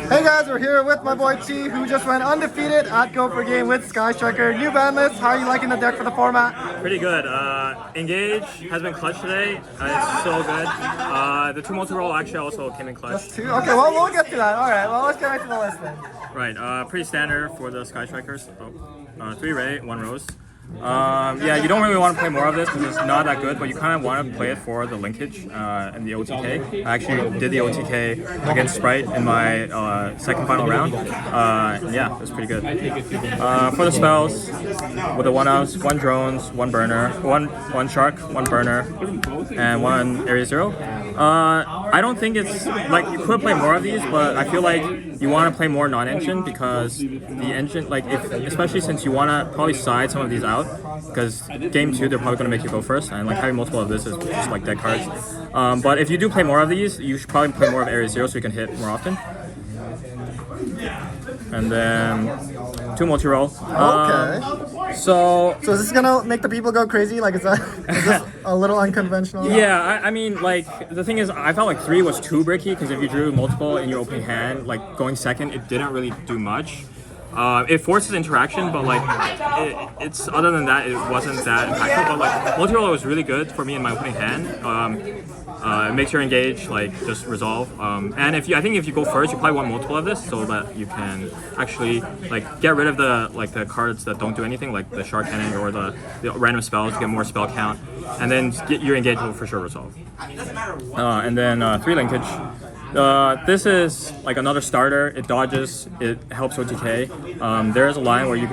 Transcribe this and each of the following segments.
Hey guys, we're here with my boy Chi, who just went undefeated at Go For Game with Sky Striker. New ban list. How are you liking the deck for the format? Pretty good. Engage has been clutch today. It's so good. The two Multirole actually also came in clutch. Just two? Okay, well, we'll get to that. Alright, well, let's get right to the list then. Right. Pretty standard for the Sky Strikers. 3 Ray, 1 Rose. Yeah, you don't really want to play more of this because it's not that good, but you kind of want to play it for the linkage and the OTK. I actually did the OTK against Sprite in my second final round. Yeah, it was pretty good. For the spells, with the 1-outs, 1 drones, 1 burner, 1 shark, 1 burner, and 1 area 0. I don't think it's like you could play more of these, but I feel like you want to play more non-engine because the engine, like especially since you want to probably side some of these out because game 2 they're probably going to make you go first, and like having multiple of this is just like dead cards. But if you do play more of these, you should probably play more of area 0 so you can hit more often. And then 2 Multirole. Okay. So is this gonna make the people go crazy? Like, is this a little unconventional? Yeah, I mean, like, the thing is, I felt like 3 was too bricky, because if you drew multiple in your opening hand, like, going second, it didn't really do much. It forces interaction, but, like, it's other than that, it wasn't that impactful. But, like, Multirole was really good for me in my opening hand. It makes your engage like just resolve, and I think if you go first, you probably want multiple of this so that you can actually like get rid of the cards that don't do anything, like the shark cannon or the random spells to get more spell count, and then get your engage will for sure resolve. And then 3 linkage. This is like another starter. It dodges. It helps OTK. There is a line where you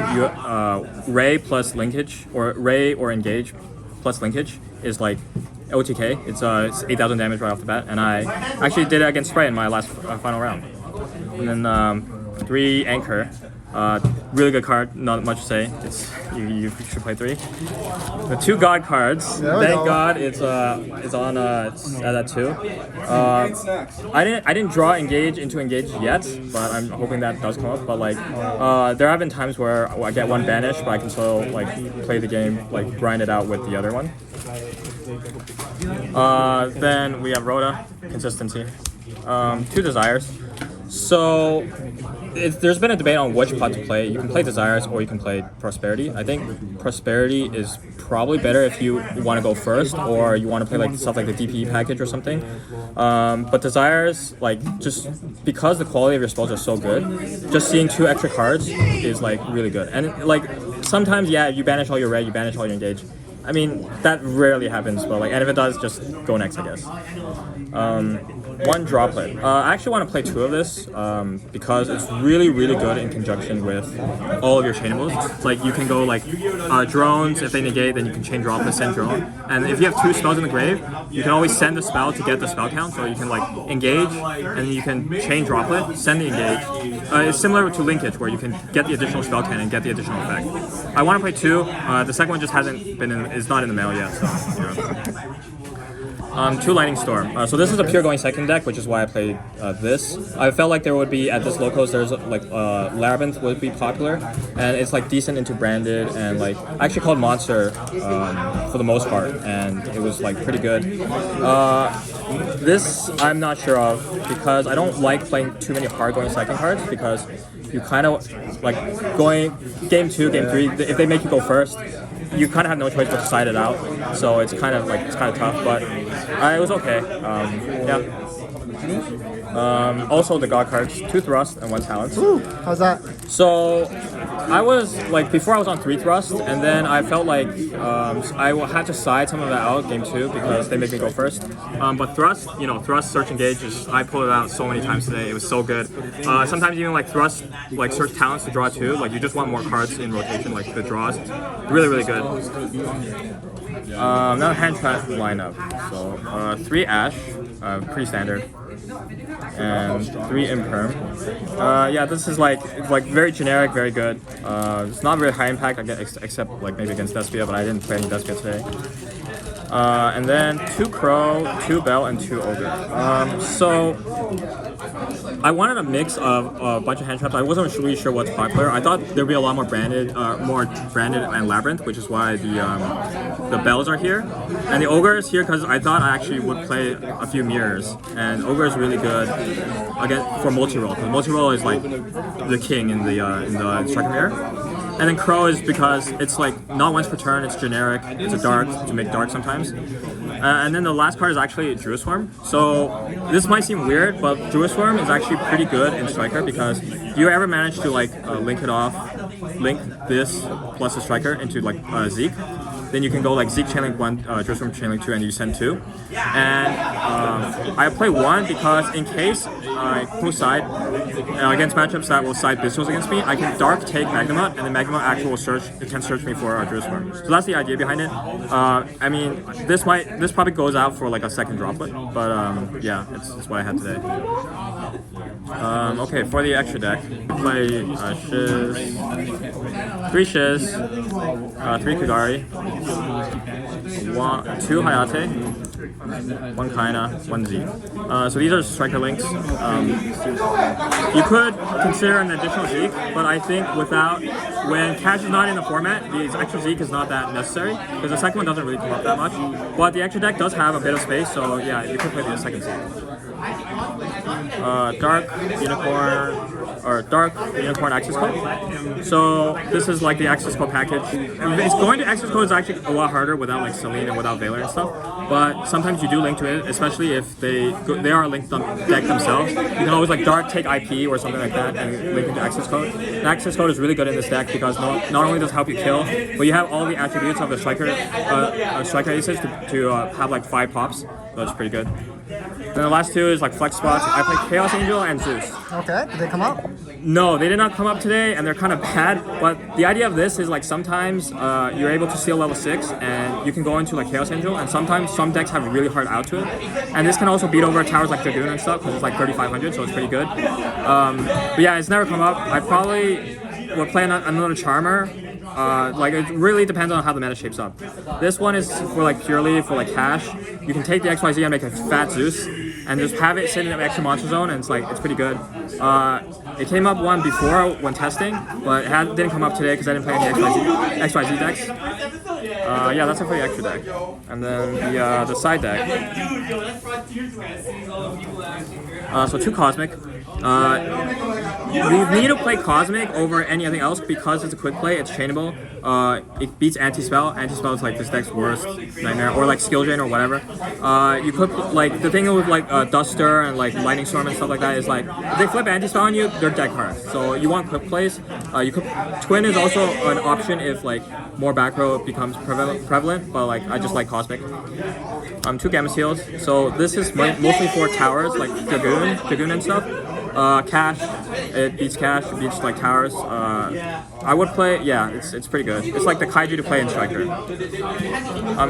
Ray plus linkage or Ray or engage plus linkage is like OTK. It's 8,000 damage right off the bat, and I actually did it against Sprite in my last final round. And then 3 Anchor. Really good card, not much to say. You should play 3. The 2 God cards. Thank God it's on it's at 2. I didn't draw engage into engage yet, but I'm hoping that does come up. But like there have been times where I get 1 banish, but I can still like play the game, like grind it out with the other one. Then we have Rhoda, consistency. 2 desires. So there's been a debate on which pot to play. You can play desires or you can play prosperity. I think prosperity is probably better if you want to go first or you want to play like stuff like the DPE package or something. But desires, like just because the quality of your spells are so good, just seeing 2 extra cards is like really good. And like sometimes, yeah, you banish all your red, you banish all your engage. I mean, that rarely happens, but like, and if it does, just go next, I guess. 1 droplet. I actually want to play 2 of this because it's really, really good in conjunction with all of your chainables. Like, you can go like drones. If they negate, then you can chain droplet, send drone. And if you have 2 spells in the grave, you can always send the spell to get the spell count. So you can like engage, and you can chain droplet, send the engage. It's similar to linkage, where you can get the additional spell count and get the additional effect. I want to play 2. The second one just hasn't been is not in the mail yet, so you know. 2 Lightning Storm. So this is a pure going second deck, which is why I played this. I felt like there would be, at this locals, there's like Labyrinth would be popular, and it's like decent into branded, and like I actually called Monster for the most part, and it was like pretty good. This I'm not sure of because I don't like playing too many hard going second cards because you kind of like going game 2, game 3, if they make you go first, you kind of have no choice but to side it out, so it's kind of tough, but it was okay. Yeah. Also the God cards, 2 thrust and 1 talent. Ooh, how's that? So I was like, before I was on 3 thrust, and then I felt like I had to side some of that out game 2 because they make me go first. But thrust, thrust search engage I pulled it out so many times today. It was so good. Sometimes even like thrust, like search talents to draw 2. Like you just want more cards in rotation, like the draws. Really, really good. Now hand trap lineup. So 3 Ash, pretty standard. And 3 Imperm. Yeah, this is like very generic, very good. It's not very high impact, except like maybe against Despia, but I didn't play any Despia today. And then 2 Crow, 2 Bell, and 2 Ogre. So I wanted a mix of a bunch of hand traps. I wasn't really sure what's popular. I thought there'd be a lot more branded and Labyrinth, which is why the bells are here. And the Ogre is here because I thought I actually would play a few mirrors. And Ogre is really good again for Multirole. Because Multirole is like the king in the striker mirror. And then Crow is because it's like not once per turn, it's generic, it's a dark, to make dark sometimes. And then the last card is actually Druid Swarm. So this might seem weird, but Druid Swarm is actually pretty good in Striker because you ever manage to like link this plus a Striker into like Zeke, then you can go like Zeke Chainlink 1, Druid Swarm Chainlink 2, and you send 2. And I play 1 because in case I pull side against matchups that will side Bistros against me, I can Dark take Magnemite, and then Magnemite actually will search. It can search me for Druid Swarm. So that's the idea behind it. I mean, this probably goes out for like a second droplet, but yeah, it's what I had today. Okay, for the extra deck, play Shiz, 3 Shiz, 3 Kagari, 2 Hayate, 1 Kaina, 1 Z. So these are striker links. You could consider an additional Zeke, but I think when Cash is not in the format, the extra Zeke is not that necessary because the second one doesn't really come up that much. But the extra deck does have a bit of space, so yeah, you could play the second Zeke. Dark Unicorn access code. So this is like the access code package. It's going to access code is actually a lot harder without like Celine and without Valor and stuff. But sometimes you do link to it, especially if they are linked deck themselves. You can always like Dark take IP or something like that and link into access code. The access code is really good in this deck because not only does it help you kill, but you have all the attributes of the striker aces to have like 5 pops. That's pretty good. Then the last 2 is like flex spots. I play Chaos Angel and Zeus. Okay, did they come up? No, they did not come up today, and they're kind of bad. But the idea of this is like sometimes you're able to steal level 6, and you can go into like Chaos Angel, and sometimes some decks have a really hard out to it. And this can also beat over towers like Dragoon and stuff because it's like 3,500, so it's pretty good. But yeah, it's never come up. I probably will play another Charmer. Like it really depends on how the meta shapes up. This one is for like purely for like cash. You can take the XYZ and make a fat Zeus and just have it sit in the extra monster zone, and it's pretty good. It came up one before when testing, but it didn't come up today because I didn't play any XYZ decks. Yeah, that's it for the extra deck. And then the side deck. So 2 Cosmic. We need to play Cosmic over anything else because it's a quick play, it's chainable. It beats Anti-Spell. Anti-Spell is like this deck's worst nightmare, or like Skill Drain or whatever. You could, like, the thing with like Duster and like Lightning Storm and stuff like that is like, if they flip Anti-Spell on you, they're dead cards. So you want quick plays. Twin is also an option if like more back row becomes prevalent, but like I just like Cosmic. 2 Gamma Seals. So this is mostly for towers, like Dragoon and stuff. Cash, it beats Cash, it beats like towers. I would play, yeah, it's pretty good. It's like the Kaiju to play in Striker.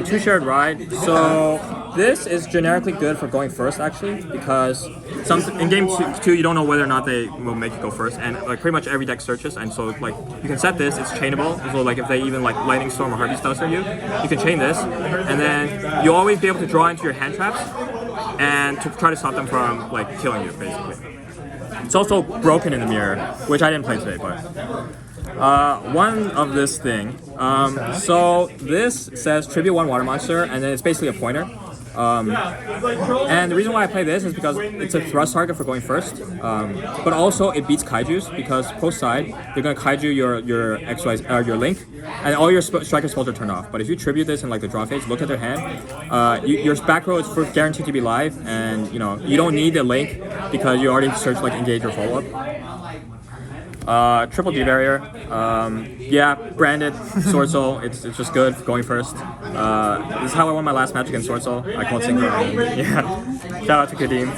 2 Shared Ride. So this is generically good for going first actually, because in game 2 you don't know whether or not they will make you go first, and like pretty much every deck searches, and so like you can set this, it's chainable. So like if they even like Lightning Storm or Harvey Duster you can chain this, and then you'll always be able to draw into your hand traps and to try to stop them from like killing you basically. It's also broken in the mirror, which I didn't play today, but one of this thing. So this says tribute 1 water monster, and then it's basically a pointer. And the reason why I play this is because it's a thrust target for going first, but also it beats Kaijus because post side they're gonna Kaiju your Link, and all your striker spells are turned off. But if you tribute this in like the draw phase, look at their hand. Your back row is guaranteed to be live, and you know you don't need the Link because you already search like engage or follow up. Triple D barrier. Yeah, branded Sword Soul. It's just good for going first. This is how I won my last match against Sword Soul. I called Synchro. Yeah. Shout out to Kadeem.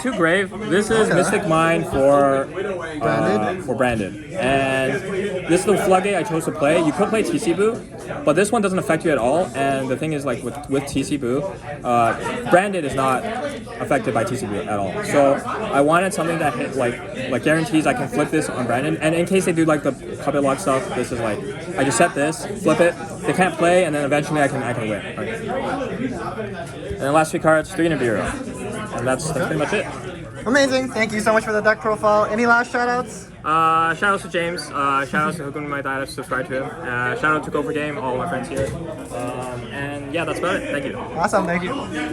2 Grave. This is Mystic Mind for branded. And this is the floodgate I chose to play. You could play TC Boo, but this one doesn't affect you at all. And the thing is, like with TC Boo, Branded is not affected by TC Boo at all. So I wanted something that hit like guarantees I can flip this on Branded. And in case they do like the puppet lock stuff, this is like I just set this, flip it. They can't play, and then eventually I can win. Right. And the last 3 cards, 3 in a bureau, and that's pretty much it. Amazing. Thank you so much for the deck profile. Any last shout-outs? Shout outs to James. Shout outs to Hook'em My Dad. Subscribe to him. Shout out to Go For Game, all my friends here. And yeah, that's about it. Thank you. Awesome. Thank you.